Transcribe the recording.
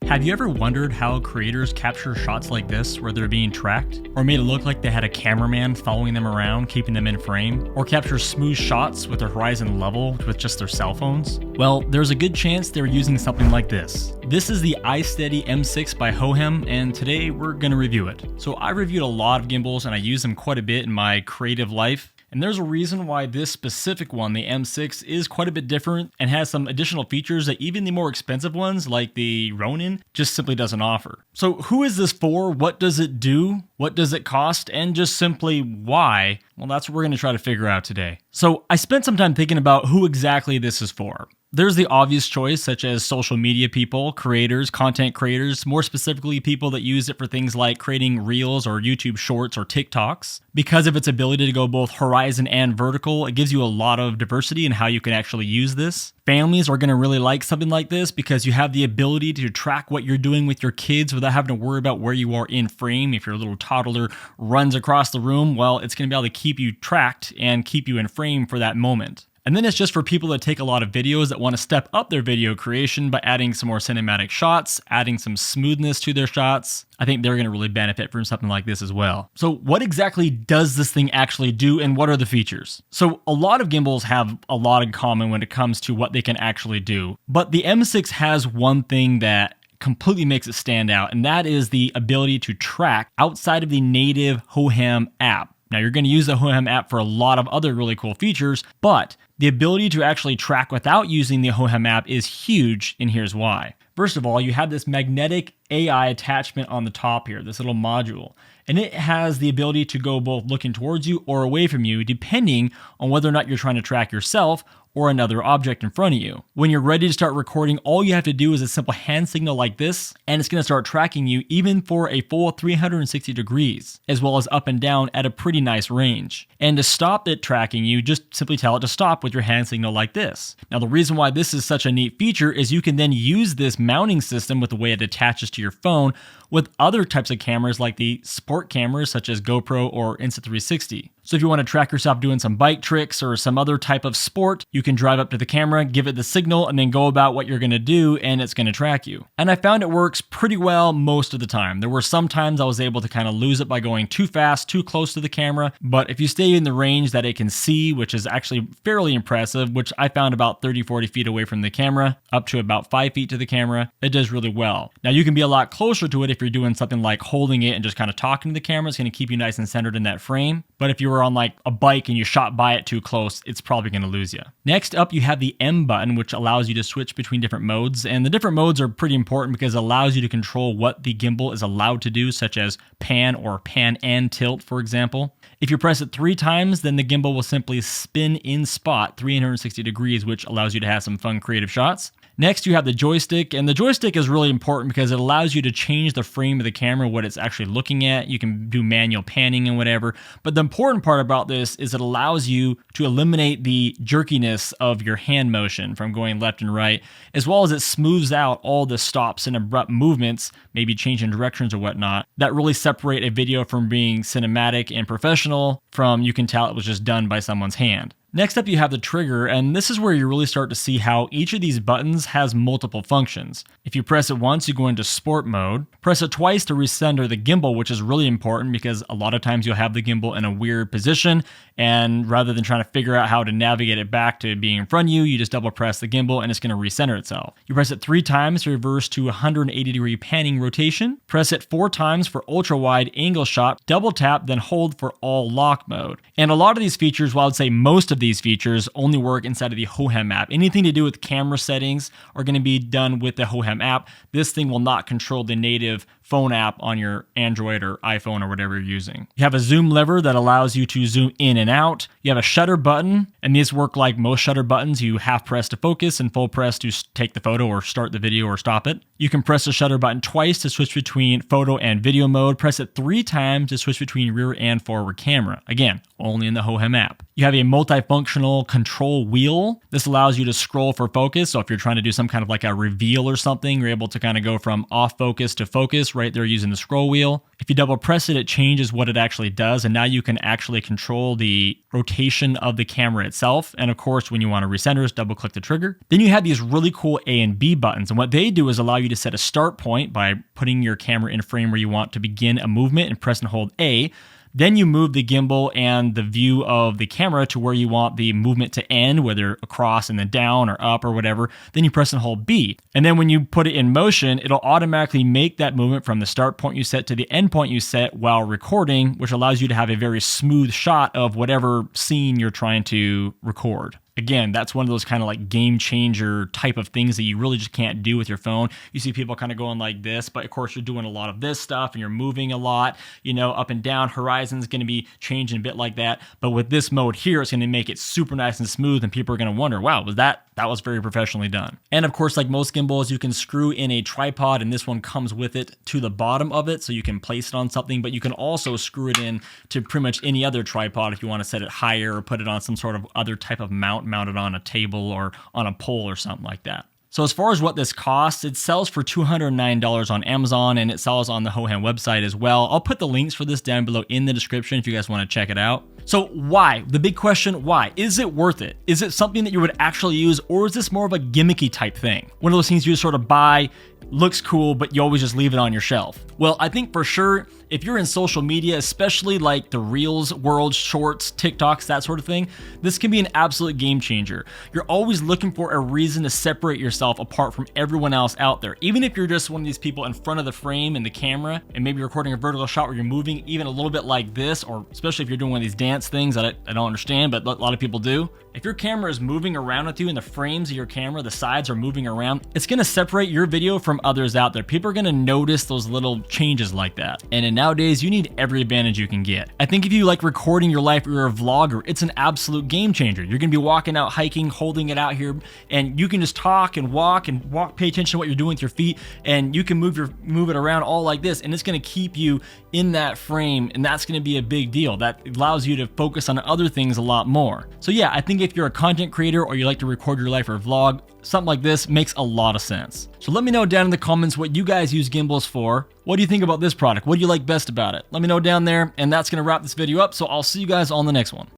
Have you ever wondered how creators capture shots like this where they're being tracked? Or made it look like they had a cameraman following them around, keeping them in frame? Or capture smooth shots with their horizon level with just their cell phones? Well, there's a good chance they're using something like this. This is the iSteady M6 by Hohem, and today we're going to review it. So I reviewed a lot of gimbals and I use them quite a bit in my creative life. And there's a reason why this specific one, the M6, is quite a bit different and has some additional features that even the more expensive ones, like the Ronin, just simply doesn't offer. So who is this for? What does it do? What does it cost? And just simply why? Well, that's what we're going to try to figure out today. So I spent some time thinking about who exactly this is for. There's the obvious choice, such as social media people, creators, content creators, more specifically people that use it for things like creating reels or YouTube shorts or TikToks. Because of its ability to go both horizon and vertical, it gives you a lot of diversity in how you can actually use this. Families are going to really like something like this because you have the ability to track what you're doing with your kids without having to worry about where you are in frame. If your little toddler runs across the room, well, it's going to be able to keep you tracked and keep you in frame for that moment. And then it's just for people that take a lot of videos that want to step up their video creation by adding some more cinematic shots, adding some smoothness to their shots. I think they're going to really benefit from something like this as well. So what exactly does this thing actually do, and what are the features? So a lot of gimbals have a lot in common when it comes to what they can actually do. But the M6 has one thing that completely makes it stand out, and that is the ability to track outside of the native Hohem app. Now, you're going to use the Hohem app for a lot of other really cool features, but the ability to actually track without using the Hohem app is huge, and here's why. First of all, you have this magnetic AI attachment on the top here, this little module, and it has the ability to go both looking towards you or away from you, depending on whether or not you're trying to track yourself or another object in front of you. When you're ready to start recording, all you have to do is a simple hand signal like this, and it's going to start tracking you even for a full 360 degrees, as well as up and down at a pretty nice range. And to stop it tracking you, just simply tell it to stop with your hand signal like this. Now, the reason why this is such a neat feature is you can then use this mounting system with the way it attaches to your phone with other types of cameras like the sport cameras such as GoPro or Insta360. So if you want to track yourself doing some bike tricks or some other type of sport, you can drive up to the camera, give it the signal, and then go about what you're going to do, and it's going to track you. And I found it works pretty well most of the time. There were some times I was able to kind of lose it by going too fast, too close to the camera, but if you stay in the range that it can see, which is actually fairly impressive, which I found about 30-40 feet away from the camera, up to about 5 feet to the camera, it does really well. Now, you can be a lot closer to it if you're doing something like holding it and just kind of talking to the camera. It's going to keep you nice and centered in that frame. But if you were on like a bike and you shot by it too close, it's probably going to lose you. Next up, you have the M button, which allows you to switch between different modes. And the different modes are pretty important because it allows you to control what the gimbal is allowed to do, such as pan or pan and tilt, for example. If you press it 3 times, then the gimbal will simply spin in spot 360 degrees, which allows you to have some fun creative shots. Next, you have the joystick, and the joystick is really important because it allows you to change the frame of the camera, what it's actually looking at. You can do manual panning and whatever, but the important part about this is it allows you to eliminate the jerkiness of your hand motion from going left and right, as well as it smooths out all the stops and abrupt movements, maybe changing directions or whatnot, that really separate a video from being cinematic and professional from you can tell it was just done by someone's hand. Next up, you have the trigger, and this is where you really start to see how each of these buttons has multiple functions. If you press it once, you go into sport mode. Press it twice to recenter the gimbal, which is really important because a lot of times you'll have the gimbal in a weird position, and rather than trying to figure out how to navigate it back to being in front of you, you just double press the gimbal and it's going to recenter itself. You press it 3 times to reverse to 180 degree panning rotation. Press it 4 times for ultra wide angle shot. Double tap, then hold for all lock mode. And a lot of these features, well, I'd say most of these features only work inside of the Hohem app. Anything to do with camera settings are going to be done with the Hohem app. This thing will not control the native phone app on your Android or iPhone or whatever you're using. You have a zoom lever that allows you to zoom in and out. You have a shutter button, and these work like most shutter buttons. You half press to focus and full press to take the photo or start the video or stop it. You can press the shutter button twice to switch between photo and video mode. Press it 3 times to switch between rear and forward camera. Again, only in the Hohem app. You have a multifunctional control wheel. This allows you to scroll for focus. So if you're trying to do some kind of like a reveal or something, you're able to kind of go from off focus to focus right there using the scroll wheel. If you double press it, it changes what it actually does. And now you can actually control the rotation of the camera itself. And of course, when you want to recenter, just double click the trigger. Then you have these really cool A and B buttons. And what they do is allow you to set a start point by putting your camera in a frame where you want to begin a movement and press and hold A. Then you move the gimbal and the view of the camera to where you want the movement to end, whether across and then down or up or whatever. Then you press and hold B. And then when you put it in motion, it'll automatically make that movement from the start point you set to the end point you set while recording, which allows you to have a very smooth shot of whatever scene you're trying to record. Again, that's one of those kind of like game changer type of things that you really just can't do with your phone. You see people kind of going like this, but of course you're doing a lot of this stuff and you're moving a lot, you know, up and down. Horizon's going to be changing a bit like that. But with this mode here, it's going to make it super nice and smooth, and people are going to wonder, wow, that was very professionally done. And of course, like most gimbals, you can screw in a tripod, and this one comes with it to the bottom of it, so you can place it on something, but you can also screw it in to pretty much any other tripod if you want to set it higher or put it on some sort of other type of mount, mounted on a table or on a pole or something like that. So as far as what this costs, it sells for $209 on Amazon, and it sells on the Hohem website as well. I'll put the links for this down below in the description if you guys want to check it out. So why? The big question, why? Is it worth it? Is it something that you would actually use, or is this more of a gimmicky type thing? One of those things you just sort of buy, looks cool, but you always just leave it on your shelf. Well, I think for sure, if you're in social media, especially like the Reels world, Shorts, TikToks, that sort of thing, this can be an absolute game changer. You're always looking for a reason to separate yourself apart from everyone else out there. Even if you're just one of these people in front of the frame and the camera, and maybe you're recording a vertical shot where you're moving even a little bit like this, or especially if you're doing one of these dance things that I don't understand, but a lot of people do. If your camera is moving around with you and the frames of your camera, the sides are moving around, it's gonna separate your video from others out there. People are gonna notice those little changes like that. And nowadays, you need every advantage you can get. I think if you like recording your life or you're a vlogger, it's an absolute game changer. You're gonna be walking out hiking, holding it out here, and you can just talk, pay attention to what you're doing with your feet, and you can move it around all like this, and it's gonna keep you in that frame, and that's gonna be a big deal. That allows you to focus on other things a lot more. So yeah, I think if you're a content creator or you like to record your life or vlog, something like this makes a lot of sense. So let me know down in the comments what you guys use gimbals for. What do you think about this product? What do you like best about it? Let me know down there, and that's gonna wrap this video up, so I'll see you guys on the next one.